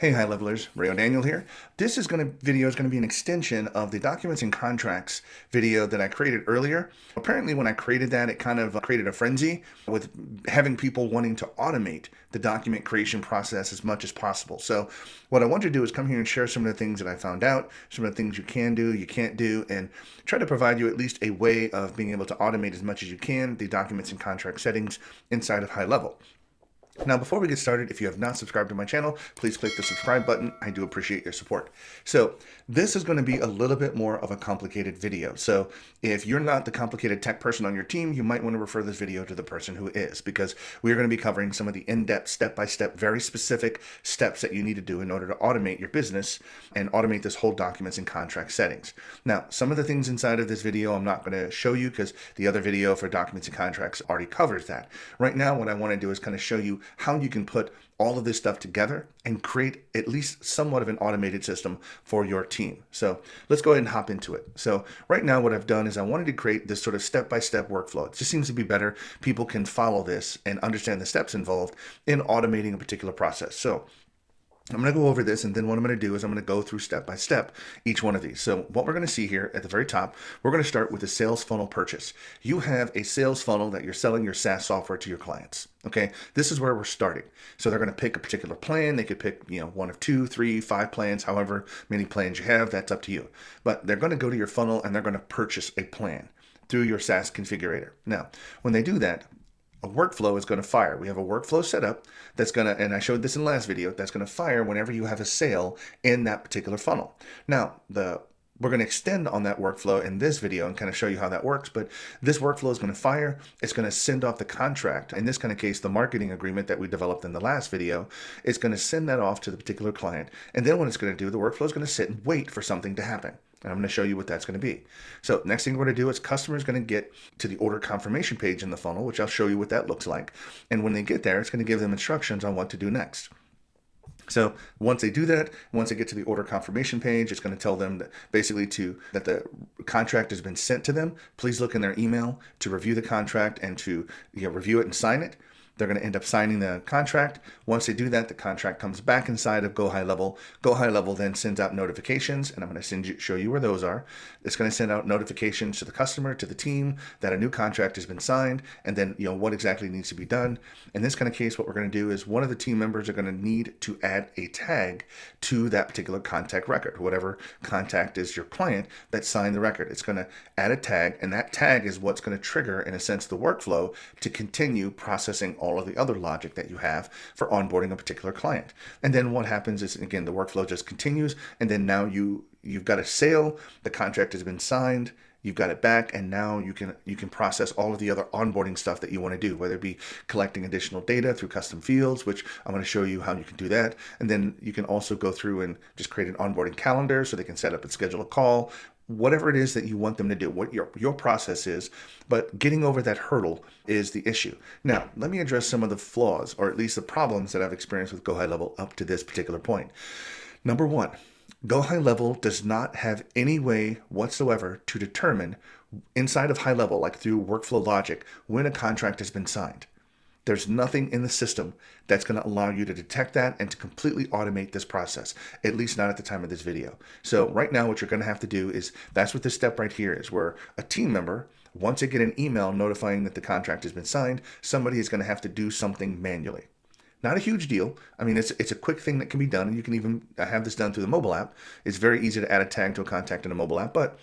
Hey, high levelers, Rayo Daniel here. This video is going to be an extension of the documents and contracts video that I created earlier. Apparently, when I created that, it kind of created a frenzy with having people wanting to automate the document creation process as much as possible. So, what I want to do is come here and share some of the things that I found out, some of the things you can do, you can't do, and try to provide you at least a way of being able to automate as much as you can the documents and contract settings inside of High Level. Now, before we get started, if you have not subscribed to my channel, please click the subscribe button. I do appreciate your support. So this is going to be a little bit more of a complicated video. So if you're not the complicated tech person on your team, you might want to refer this video to the person who is, because we're going to be covering some of the in-depth, step-by-step, very specific steps that you need to do in order to automate your business and automate this whole documents and contract settings. Now, some of the things inside of this video I'm not going to show you because the other video for documents and contracts already covers that. Right now, what I want to do is kind of show you how you can put all of this stuff together and create at least somewhat of an automated system for your team. So let's go ahead and hop into it. So right now what I've done is I wanted to create this sort of step-by-step workflow. It just seems to be better. People can follow this and understand the steps involved in automating a particular process. So I'm going to go over this, and then what I'm going to do is I'm going to go through step by step each one of these. So what we're going to see here at the very top, we're going to start with a sales funnel purchase. You have a sales funnel that you're selling your SaaS software to your clients. Okay, this is where we're starting. So they're going to pick a particular plan. They could pick, one of 2, 3, 5 plans, however many plans you have. That's up to you. But they're going to go to your funnel and they're going to purchase a plan through your SaaS configurator. Now, when they do that, a workflow is going to fire. We have a workflow set up that's going to, and I showed this in the last video, that's going to fire whenever you have a sale in that particular funnel. Now, we're going to extend on that workflow in this video and kind of show you how that works, but this workflow is going to fire. It's going to send off the contract. In this kind of case, the marketing agreement that we developed in the last video, it's going to send that off to the particular client. And then what it's going to do, the workflow is going to sit and wait for something to happen. And I'm going to show you what that's going to be. So next thing we're going to do is customer is going to get to the order confirmation page in the funnel, which I'll show you what that looks like. And when they get there, it's going to give them instructions on what to do next. So once they do that, once they get to the order confirmation page, it's going to tell them that basically that the contract has been sent to them. Please look in their email to review the contract and to review it and sign it. They're going to end up signing the contract. Once they do that, the contract comes back inside of GoHighlevel. GoHighlevel then sends out notifications, and I'm going to show you where those are. It's going to send out notifications to the customer, to the team, that a new contract has been signed, and then what exactly needs to be done. In this kind of case, what we're going to do is one of the team members are going to need to add a tag to that particular contact record. Whatever contact is your client that signed the record, it's going to add a tag, and that tag is what's going to trigger, in a sense, the workflow to continue processing all of the other logic that you have for onboarding a particular client. And then what happens is, again, the workflow just continues, and then now you've got a sale, the contract has been signed, you've got it back, and now you can process all of the other onboarding stuff that you want to do, whether it be collecting additional data through custom fields, which I'm going to show you how you can do that. And then you can also go through and just create an onboarding calendar so they can set up and schedule a call, whatever it is that you want them to do, what your process is. But getting over that hurdle is the issue. Now, let me address some of the flaws, or at least the problems that I've experienced with GoHighlevel up to this particular point. Number one, GoHighlevel does not have any way whatsoever to determine inside of High Level, like through workflow logic, when a contract has been signed. There's nothing in the system that's going to allow you to detect that and to completely automate this process, at least not at the time of this video. So right now, what you're going to have to do is, that's what this step right here is, where a team member, once they get an email notifying that the contract has been signed, somebody is going to have to do something manually. Not a huge deal. I mean, it's a quick thing that can be done, and you can even have this done through the mobile app. It's very easy to add a tag to a contact in a mobile app, but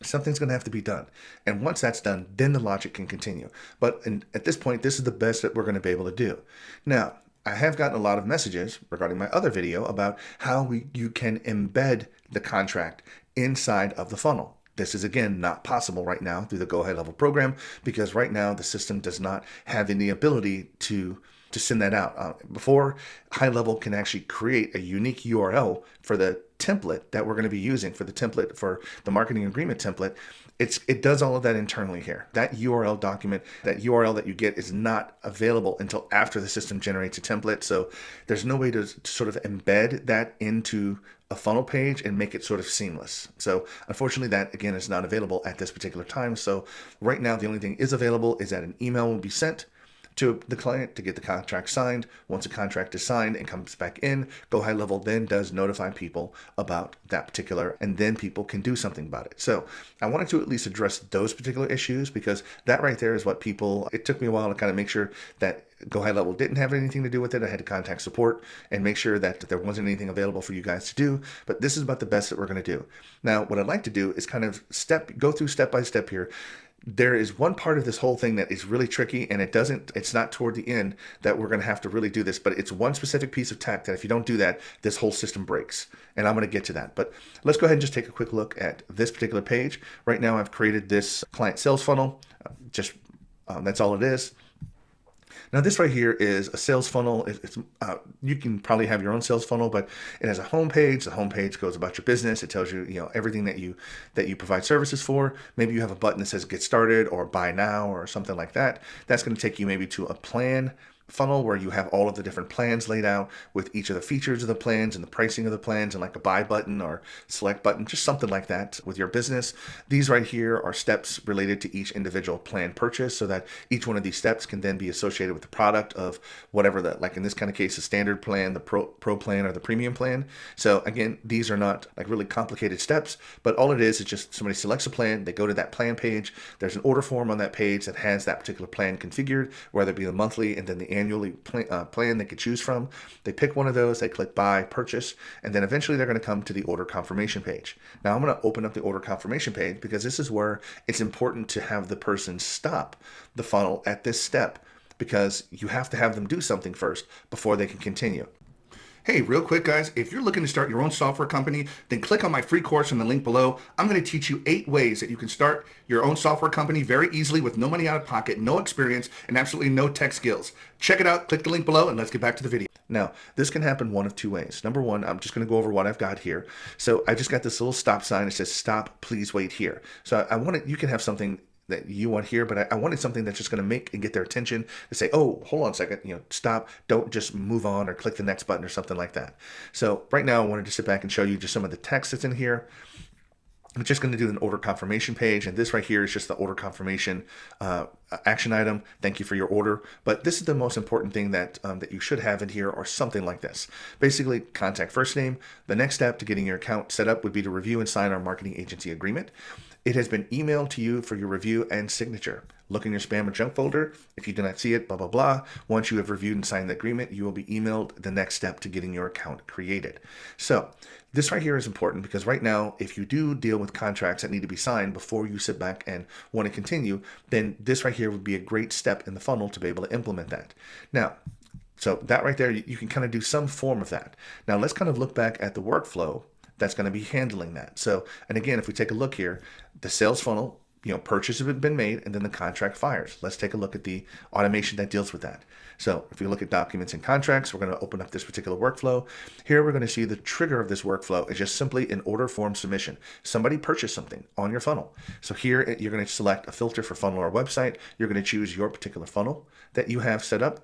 something's going to have to be done. And once that's done, then the logic can continue. But at this point, this is the best that we're going to be able to do. Now, I have gotten a lot of messages regarding my other video about how you can embed the contract inside of the funnel. This is, again, not possible right now through the GoHighlevel program, because right now the system does not have any ability to send that out. Before High Level can actually create a unique URL for the template that we're going to be using for the marketing agreement template, it does all of that internally here. That URL document, that URL that you get, is not available until after the system generates a template. So there's no way to sort of embed that into a funnel page and make it sort of seamless. So unfortunately, that again is not available at this particular time. So right now, the only thing is available is that an email will be sent to the client to get the contract signed. Once a contract is signed and comes back in, GoHighlevel then does notify people about that particular, and then people can do something about it. So I wanted to at least address those particular issues, because that right there is what people, it took me a while to kind of make sure that GoHighlevel didn't have anything to do with it. I had to contact support and make sure that there wasn't anything available for you guys to do, but this is about the best that we're going to do. Now, what I'd like to do is kind of go through step by step here. There is one part of this whole thing that is really tricky, and it's not toward the end that we're going to have to really do this, but it's one specific piece of tech that if you don't do that, this whole system breaks. And I'm going to get to that. But let's go ahead and just take a quick look at this particular page. Right now, I've created this client sales funnel. That's all it is. Now this right here is a sales funnel. You can probably have your own sales funnel, but it has a home page. The home page goes about your business. It tells you, everything that you provide services for. Maybe you have a button that says get started or buy now or something like that. That's going to take you maybe to a plan funnel where you have all of the different plans laid out with each of the features of the plans and the pricing of the plans, and like a buy button or select button, just something like that with your business. These right here are steps related to each individual plan purchase, so that each one of these steps can then be associated with the product of whatever like in this kind of case, the standard plan, the pro plan, or the premium plan. So again, these are not like really complicated steps, but all it is just somebody selects a plan, they go to that plan page, there's an order form on that page that has that particular plan configured, whether it be the monthly and then the annually plan they could choose from. They pick one of those, they click buy, purchase, and then eventually they're going to come to the order confirmation page. Now I'm going to open up the order confirmation page, because this is where it's important to have the person stop the funnel at this step, because you have to have them do something first before they can continue. Hey, real quick guys, if you're looking to start your own software company, then click on my free course in the link below. I'm going to teach you 8 ways that you can start your own software company very easily with no money out of pocket, no experience, and absolutely no tech skills. Check it out, click the link below, and let's get back to the video. Now, this can happen one of 2 ways. Number one, I'm just going to go over what I've got here. So I just got this little stop sign that says stop, please wait here. So you can have something that you want here, but I wanted something that's just going to make and get their attention to say, oh, hold on a second, stop, don't just move on or click the next button or something like that. So right now I wanted to sit back and show you just some of the text that's in here. I'm just going to do an order confirmation page, and this right here is just the order confirmation action item. Thank you for your order. But this is the most important thing that you should have in here, or something like this. Basically, contact first name. The next step to getting your account set up would be to review and sign our marketing agency agreement. It has been emailed to you for your review and signature. Look in your spam or junk folder. If you do not see it, blah, blah, blah. Once you have reviewed and signed the agreement, you will be emailed the next step to getting your account created. So this right here is important, because right now, if you do deal with contracts that need to be signed before you sit back and want to continue, then this right here would be a great step in the funnel to be able to implement that. Now, so that right there, you can kind of do some form of that. Now let's kind of look back at the workflow that's going to be handling that. So, and again, if we take a look here, the sales funnel, purchase has been made, and then the contract fires. Let's take a look at the automation that deals with that. So if we look at documents and contracts, we're going to open up this particular workflow. Here we're going to see the trigger of this workflow is just simply an order form submission. Somebody purchased something on your funnel. So here you're going to select a filter for funnel or website. You're going to choose your particular funnel that you have set up.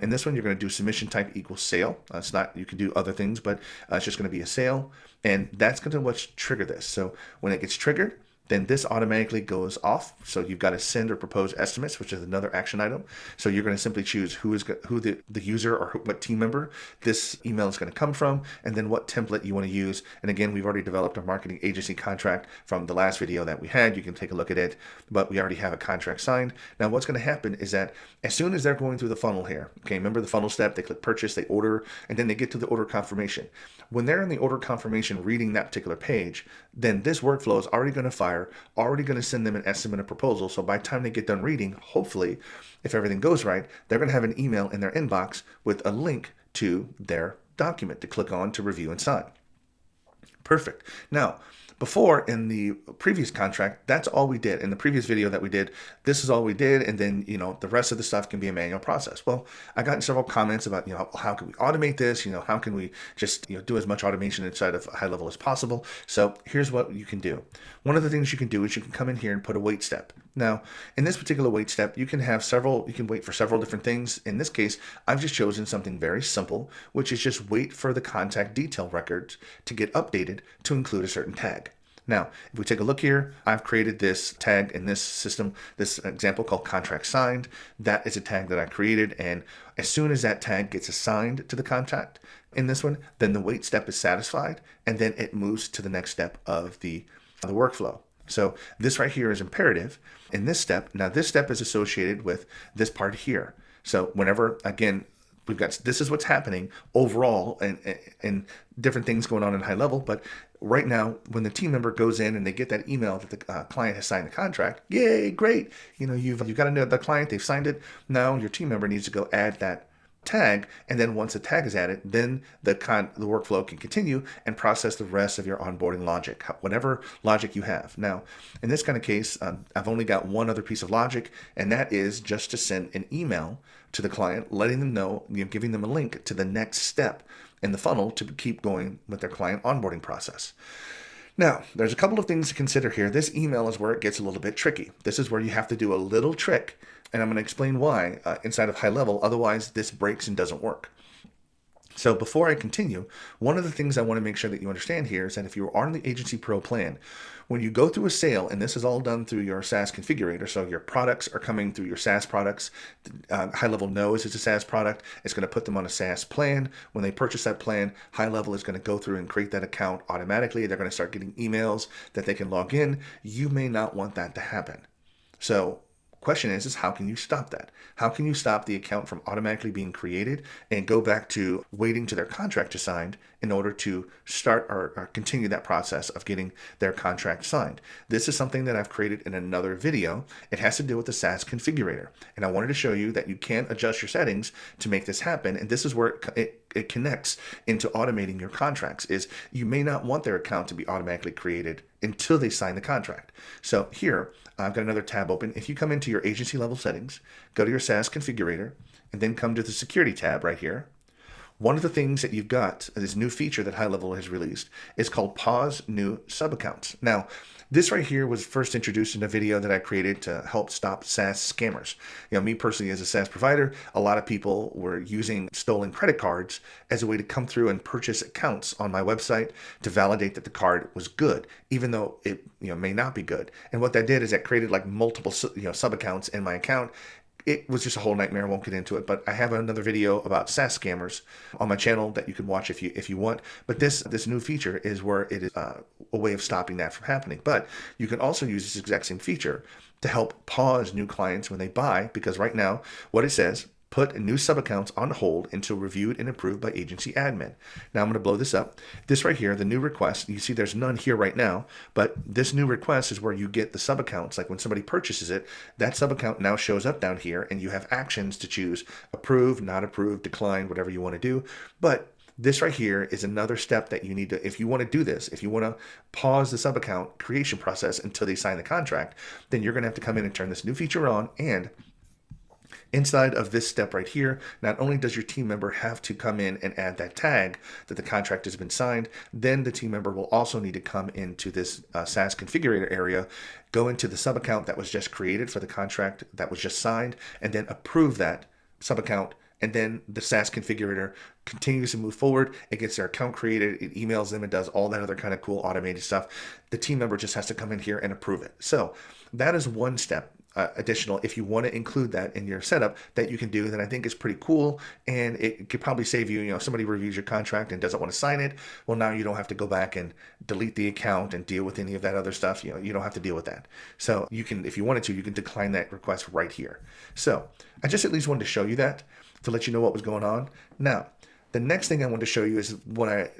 In this one, you're going to do submission type equals sale. It's not, you can do other things, but it's just going to be a sale. And that's going to what's trigger this. So when it gets triggered, then this automatically goes off. So you've got to send or propose estimates, which is another action item. So you're going to simply choose who the user or what team member this email is going to come from, and then what template you want to use. And again, we've already developed a marketing agency contract from the last video that we had. You can take a look at it, but we already have a contract signed. Now what's going to happen is that as soon as they're going through the funnel here, okay, remember the funnel step, they click purchase, they order, and then they get to the order confirmation. When they're in the order confirmation reading that particular page, then this workflow is already going to fire, already going to send them an estimate or proposal. So by the time they get done reading, hopefully, if everything goes right, they're going to have an email in their inbox with a link to their document to click on to review and sign. Perfect. Now, before, in the previous contract, that's all we did. In the previous video that we did, this is all we did, and then, the rest of the stuff can be a manual process. Well, I got several comments about, how can we automate this? How can we just, do as much automation inside of HighLevel as possible? So here's what you can do. One of the things you can do is you can come in here and put a wait step. Now, in this particular wait step, you can wait for several different things. In this case, I've just chosen something very simple, which is just wait for the contact detail records to get updated to include a certain tag. Now, if we take a look here, I've created this tag in this system, this example called contract signed. That is a tag that I created. And as soon as that tag gets assigned to the contract in this one, then the wait step is satisfied. And then it moves to the next step of the workflow. So this right here is imperative in this step. Now this step is associated with this part here. So whenever, again, we've got, this is what's happening overall and different things going on in high level. But right now, when the team member goes in and they get that email that the client has signed the contract, yay, great. You know, you've got to know the client, they've signed it. Now your team member needs to go add that tag, and then once the tag is added, then the workflow can continue and process the rest of your onboarding logic, whatever logic you have. Now, in this kind of case, I've only got one other piece of logic, and that is just to send an email to the client, letting them know, giving them a link to the next step in the funnel to keep going with their client onboarding process. Now, there's a couple of things to consider here. This email is where it gets a little bit tricky. This is where you have to do a little trick, and I'm going to explain why inside of high level. Otherwise, this breaks and doesn't work. So before I continue, one of the things I want to make sure that you understand here is that if you are on the Agency Pro plan, when you go through a sale, and this is all done through your SaaS configurator, so your products are coming through your SaaS products, High Level knows it's a SaaS product, it's going to put them on a SaaS plan. When they purchase that plan, High Level is going to go through and create that account automatically. They're going to start getting emails that they can log in. You may not want that to happen. So question is how can you stop that? How can you stop the account from automatically being created and go back to waiting to their contract is signed in order to start or continue that process of getting their contract signed? This is something that I've created in another video. It has to do with the SaaS configurator. And I wanted to show you that you can adjust your settings to make this happen. And this is where it connects into automating your contracts. Is you may not want their account to be automatically created until they sign the contract. So here, I've got another tab open. If you come into your agency level settings, go to your SaaS configurator, and then come to the security tab right here. One of the things that you've got, this new feature that High Level has released, is called Pause New Sub-Accounts. Now, this right here was first introduced in a video that I created to help stop SaaS scammers. You know, me personally as a SaaS provider, a lot of people were using stolen credit cards as a way to come through and purchase accounts on my website to validate that the card was good, even though it may not be good. And what that did is that created like multiple sub-accounts in my account. It was just a whole nightmare. I won't get into it, but I have another video about SaaS scammers on my channel that you can watch if you want. But this new feature is where it is a way of stopping that from happening. But you can also use this exact same feature to help pause new clients when they buy, because right now what it says, put new sub-accounts on hold until reviewed and approved by agency admin. Now I'm going to blow this up. This right here, the new request, you see there's none here right now, but this new request is where you get the sub-accounts. Like when somebody purchases it, that sub-account now shows up down here, and you have actions to choose: approve, not approve, decline, whatever you want to do. But this right here is another step that you need to, if you want to do this, if you want to pause the sub-account creation process until they sign the contract, then you're going to have to come in and turn this new feature on. And inside of this step right here, not only does your team member have to come in and add that tag that the contract has been signed, then the team member will also need to come into this SaaS configurator area, go into the sub-account that was just created for the contract that was just signed, and then approve that sub-account. And then the SaaS configurator continues to move forward. It gets their account created. It emails them. It does all that other kind of cool automated stuff. The team member just has to come in here and approve it. So that is one step additional, if you want to include that in your setup, that you can do, that I think is pretty cool. And it could probably save you, if somebody reviews your contract and doesn't want to sign it, well, now you don't have to go back and delete the account and deal with any of that other stuff. You don't have to deal with that. So you can, if you wanted to, you can decline that request right here. So I just at least wanted to show you that to let you know what was going on. Now, the next thing I want to show you is what I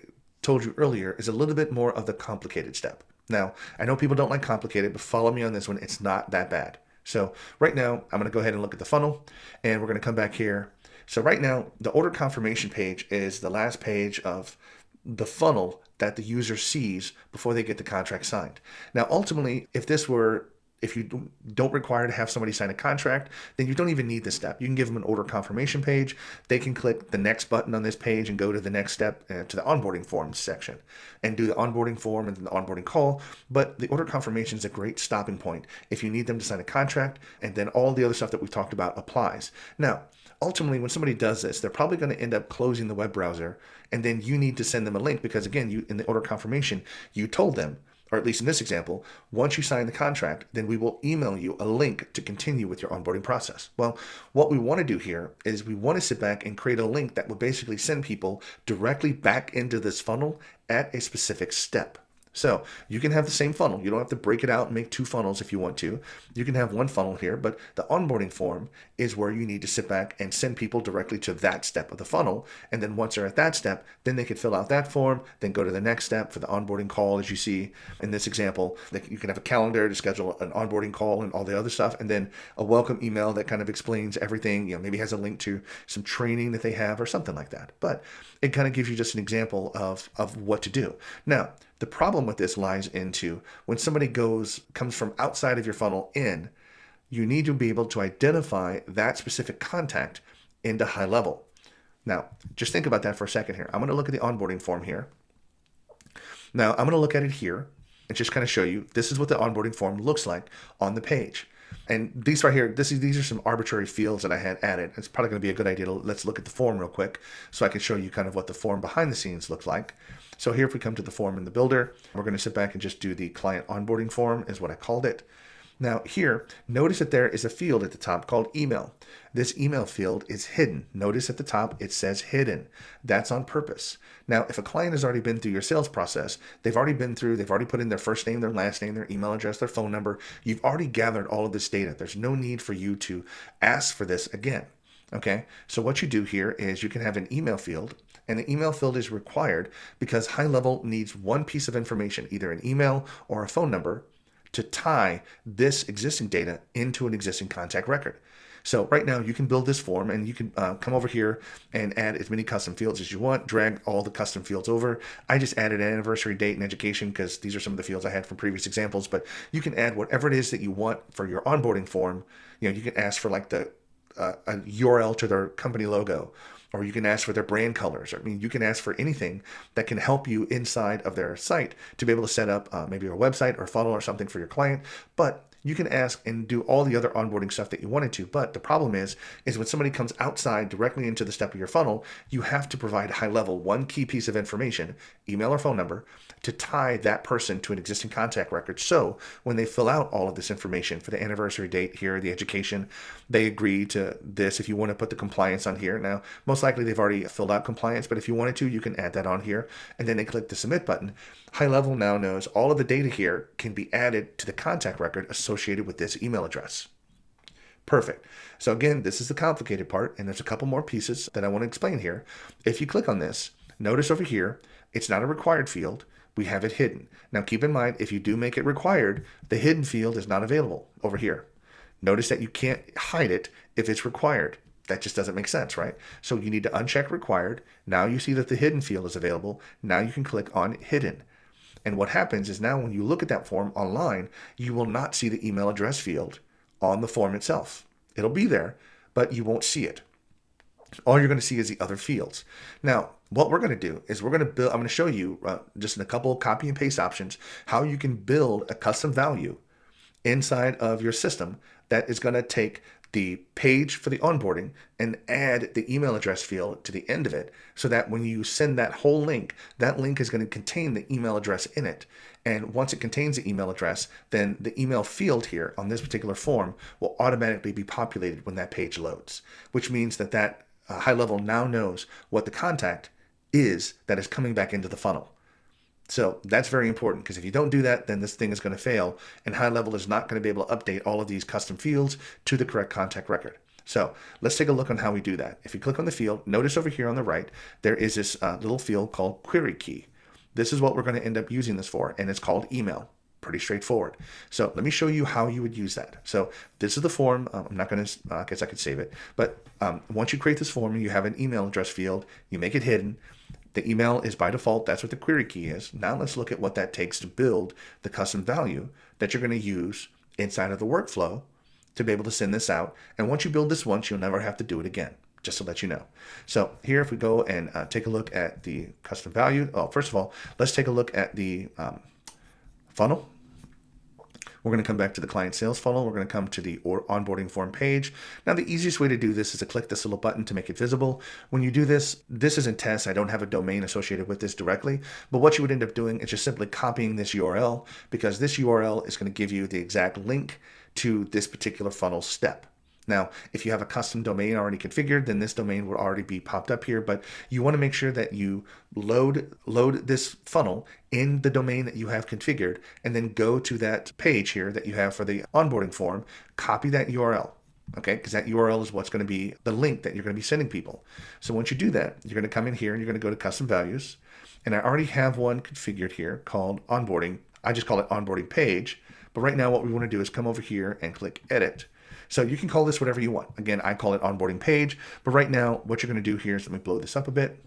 told you earlier, is a little bit more of the complicated step. Now, I know people don't like complicated, but follow me on this one. It's not that bad. So right now, I'm going to go ahead and look at the funnel, and we're going to come back here. So right now, the order confirmation page is the last page of the funnel that the user sees before they get the contract signed. Now, ultimately, if you don't require to have somebody sign a contract, then you don't even need this step. You can give them an order confirmation page. They can click the next button on this page and go to the next step, to the onboarding forms section, and do the onboarding form and the onboarding call. But the order confirmation is a great stopping point if you need them to sign a contract, and then all the other stuff that we've talked about applies. Now, ultimately, when somebody does this, they're probably going to end up closing the web browser, and then you need to send them a link because, again, in the order confirmation, you told them, or at least in this example, once you sign the contract, then we will email you a link to continue with your onboarding process. Well, what we want to do here is we want to sit back and create a link that will basically send people directly back into this funnel at a specific step. So you can have the same funnel. You don't have to break it out and make two funnels if you want to. You can have one funnel here, but the onboarding form is where you need to sit back and send people directly to that step of the funnel. And then once they're at that step, then they can fill out that form, then go to the next step for the onboarding call. As you see in this example, you can have a calendar to schedule an onboarding call and all the other stuff. And then a welcome email that kind of explains everything, maybe has a link to some training that they have or something like that. But it kind of gives you just an example of what to do. Now, the problem with this lies into when somebody comes from outside of your funnel in, you need to be able to identify that specific contact into HighLevel. Now, just think about that for a second here. I'm going to look at the onboarding form here. Now, I'm going to look at it here and just kind of show you, this is what the onboarding form looks like on the page. And these right here, these are some arbitrary fields that I had added. It's probably going to be a good idea let's look at the form real quick so I can show you kind of what the form behind the scenes looks like. So here, if we come to the form in the builder, we're going to sit back and just do the client onboarding form is what I called it. Now here, notice that there is a field at the top called email. This email field is hidden. Notice at the top, it says hidden. That's on purpose. Now, if a client has already been through your sales process, they've already put in their first name, their last name, their email address, their phone number. You've already gathered all of this data. There's no need for you to ask for this again. Okay, so what you do here is you can have an email field, and the email field is required because HighLevel needs one piece of information, either an email or a phone number, to tie this existing data into an existing contact record. So right now you can build this form and you can come over here and add as many custom fields as you want, drag all the custom fields over. I just added an anniversary, date, and education because these are some of the fields I had from previous examples, but you can add whatever it is that you want for your onboarding form. You can ask for like a URL to their company logo, or you can ask for their brand colors. I mean, you can ask for anything that can help you inside of their site to be able to set up maybe a website or funnel or something for your client. But you can ask and do all the other onboarding stuff that you wanted to. But the problem is when somebody comes outside directly into the step of your funnel, you have to provide HighLevel one key piece of information, email or phone number, to tie that person to an existing contact record. So when they fill out all of this information for the anniversary date here, the education, they agree to this. If you want to put the compliance on here, now most likely they've already filled out compliance, but if you wanted to, you can add that on here, and then they click the submit button. HighLevel now knows all of the data here can be added to the contact record associated with this email address. Perfect. So again, this is the complicated part, and there's a couple more pieces that I want to explain here. If you click on this, notice over here, it's not a required field. We have it hidden. Now keep in mind, if you do make it required, the hidden field is not available over here. Notice that you can't hide it if it's required. That just doesn't make sense, right? So you need to uncheck required. Now you see that the hidden field is available. Now you can click on hidden. And what happens is now when you look at that form online, you will not see the email address field on the form itself. It'll be there, but you won't see it. All you're going to see is the other fields. Now, what we're going to do is I'm going to show you just in a couple of copy and paste options how you can build a custom value inside of your system that is going to take the page for the onboarding and add the email address field to the end of it, so that when you send that whole link, that link is going to contain the email address in it. And once it contains the email address, then the email field here on this particular form will automatically be populated when that page loads, which means that HighLevel now knows what the contact is that is coming back into the funnel. So that's very important, because if you don't do that, then this thing is going to fail, and HighLevel is not going to be able to update all of these custom fields to the correct contact record. So let's take a look on how we do that. If you click on the field, notice over here on the right, there is this little field called query key. This is what we're going to end up using this for, and it's called email. Pretty straightforward. So let me show you how you would use that. So this is the form. I'm not going to, I guess I could save it, but once you create this form, you have an email address field, you make it hidden. The email is by default. That's what the query key is. Now let's look at what that takes to build the custom value that you're going to use inside of the workflow to be able to send this out. And once you build this once, you'll never have to do it again, just to let you know. So here, if we go and take a look at the custom value. Oh, first of all, let's take a look at the funnel. We're going to come back to the client sales funnel. We're going to come to the onboarding form page. Now, the easiest way to do this is to click this little button to make it visible. When you do this, this isn't test. I don't have a domain associated with this directly, but what you would end up doing is just simply copying this URL, because this URL is going to give you the exact link to this particular funnel step. Now, if you have a custom domain already configured, then this domain will already be popped up here, but you want to make sure that you load this funnel in the domain that you have configured, and then go to that page here that you have for the onboarding form, copy that URL. Okay, because that URL is what's going to be the link that you're going to be sending people. So once you do that, you're going to come in here and you're going to go to custom values. And I already have one configured here called onboarding. I just call it onboarding page. But right now what we want to do is come over here and click edit. So you can call this whatever you want. Again, I call it onboarding page. But right now what you're going to do here is, let me blow this up a bit.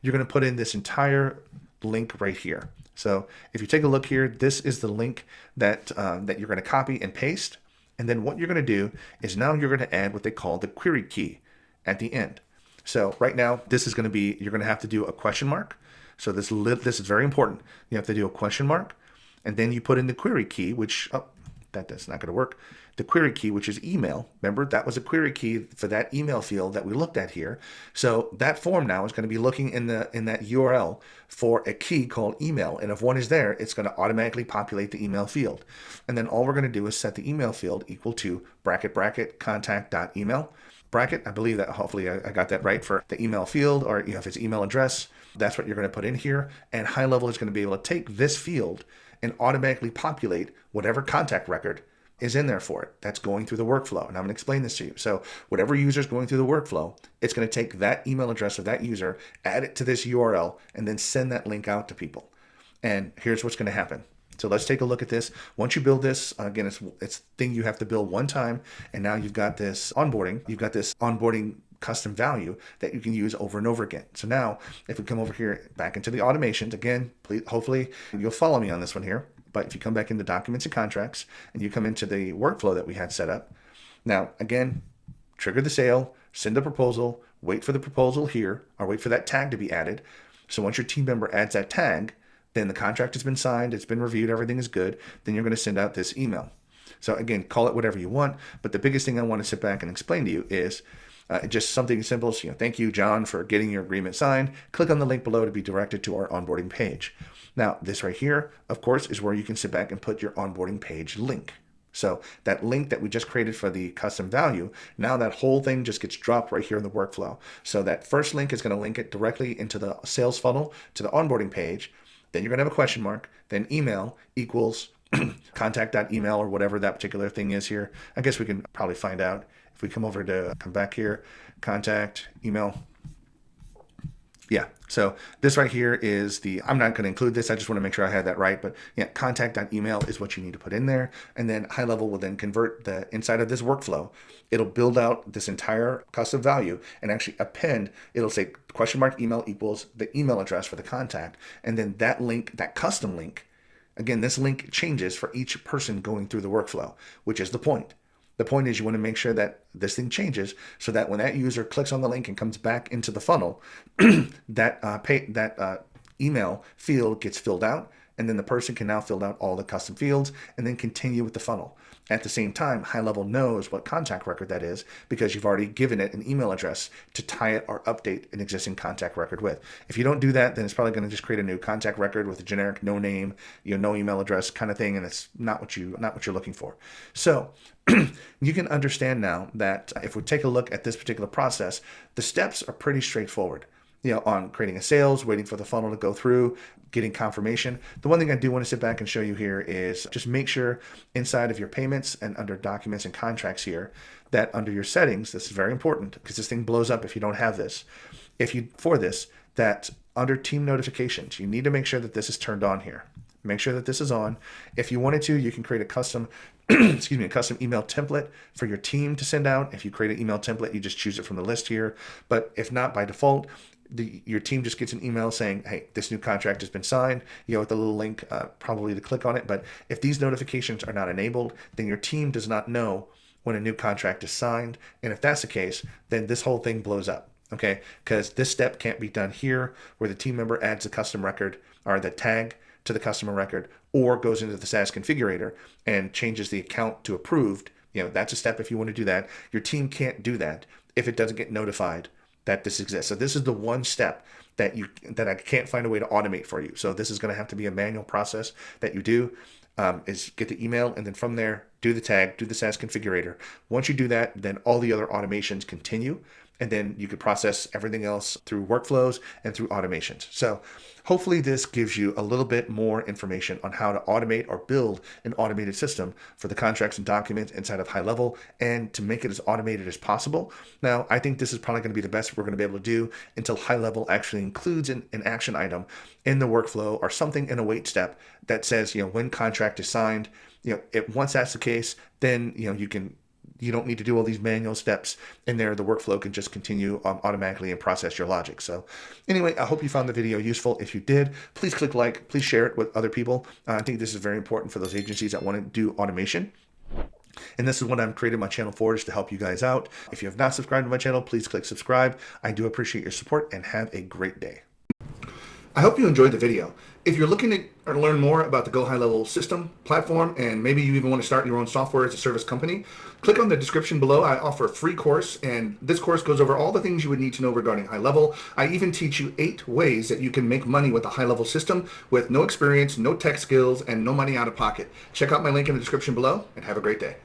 You're going to put in this entire link right here. So if you take a look here, this is the link that, that you're going to copy and paste. And then what you're going to do is now you're going to add what they call the query key at the end. So right now, this is going to be, you're going to have to do a question mark. So this is very important. You have to do a question mark, and then you put in the query key, which, oh, that's not going to work. The query key, which is email. Remember, that was a query key for that email field that we looked at here. So that form now is going to be looking in that URL for a key called email. And if one is there, it's going to automatically populate the email field. And then all we're going to do is set the email field equal to bracket contact.email. Bracket, I believe that hopefully I got that right for the email field, or if it's email address, that's what you're going to put in here. And HighLevel is going to be able to take this field and automatically populate whatever contact record is in there for it that's going through the workflow. And I'm going to explain this to you. So whatever user is going through the workflow, it's going to take that email address of that user, add it to this URL, and then send that link out to people. And here's what's going to happen. So let's take a look at this. Once you build this, again, it's a thing you have to build one time. And now you've got this onboarding. You've got this onboarding custom value that you can use over and over again. So now if we come over here back into the automations, again, please, hopefully you'll follow me on this one here. But if you come back into documents and contracts and you come into the workflow that we had set up, now again, trigger the sale, send a proposal, wait for the proposal here, or wait for that tag to be added. So once your team member adds that tag, then the contract has been signed, it's been reviewed, everything is good, then you're going to send out this email. So again, call it whatever you want, but the biggest thing I want to sit back and explain to you is just something simple. So, thank you, John, for getting your agreement signed. Click on the link below to be directed to our onboarding page. Now, this right here, of course, is where you can sit back and put your onboarding page link. So that link that we just created for the custom value, now that whole thing just gets dropped right here in the workflow. So that first link is going to link it directly into the sales funnel to the onboarding page. Then you're going to have a question mark, then email equals contact.email or whatever that particular thing is here. I guess we can probably find out if we come back here, contact, email. Yeah, so this right here is I'm not going to include this. I just want to make sure I had that right. But yeah, contact.email is what you need to put in there. And then HighLevel will then convert the inside of this workflow. It'll build out this entire custom value and actually append. It'll say question mark email equals the email address for the contact. And then that link, that custom link, again, this link changes for each person going through the workflow, which is the point. The point is you want to make sure that this thing changes so that when that user clicks on the link and comes back into the funnel, that email field gets filled out, and then the person can now fill out all the custom fields and then continue with the funnel. At the same time, HighLevel knows what contact record that is because you've already given it an email address to tie it or update an existing contact record with. If you don't do that, then it's probably going to just create a new contact record with a generic no name, no email address kind of thing, and it's not what you're looking for. So you can understand now that if we take a look at this particular process, the steps are pretty straightforward. On creating a sales, waiting for the funnel to go through, getting confirmation. The one thing I do want to sit back and show you here is just make sure inside of your payments and under documents and contracts here, that under your settings, this is very important because this thing blows up if you don't have this. That under team notifications, you need to make sure that this is turned on here. Make sure that this is on. If you wanted to, you can create a custom a custom email template for your team to send out. If you create an email template, you just choose it from the list here. But if not, by default, your team just gets an email saying, hey, this new contract has been signed, with a little link probably to click on it. But if these notifications are not enabled, then your team does not know when a new contract is signed. And if that's the case, then this whole thing blows up. Okay, because this step can't be done here where the team member adds a custom record or the tag to the customer record or goes into the SaaS configurator and changes the account to approved, that's a step if you want to do that. Your team can't do that if it doesn't get notified that this exists. So this is the one step that I can't find a way to automate for you. So this is going to have to be a manual process that you do, is get the email, and then from there, do the tag, do the SaaS configurator. Once you do that, then all the other automations continue, and then you could process everything else through workflows and through automations. So hopefully this gives you a little bit more information on how to automate or build an automated system for the contracts and documents inside of HighLevel, and to make it as automated as possible. Now, I think this is probably going to be the best we're going to be able to do until HighLevel actually includes an action item in the workflow or something in a wait step that says, when contract is signed, once that's the case, then, you don't need to do all these manual steps in there. The workflow can just continue automatically and process your logic. So anyway, I hope you found the video useful. If you did, please click like, please share it with other people. I think this is very important for those agencies that want to do automation. And this is what I'm creating my channel for, is to help you guys out. If you have not subscribed to my channel, please click subscribe. I do appreciate your support, and have a great day. I hope you enjoyed the video. If you're looking to learn more about the GoHighlevel system platform, and maybe you even want to start your own software as a service company, click on the description below. I offer a free course, and this course goes over all the things you would need to know regarding HighLevel. I even teach you 8 ways that you can make money with a HighLevel system with no experience, no tech skills, and no money out of pocket. Check out my link in the description below, and have a great day.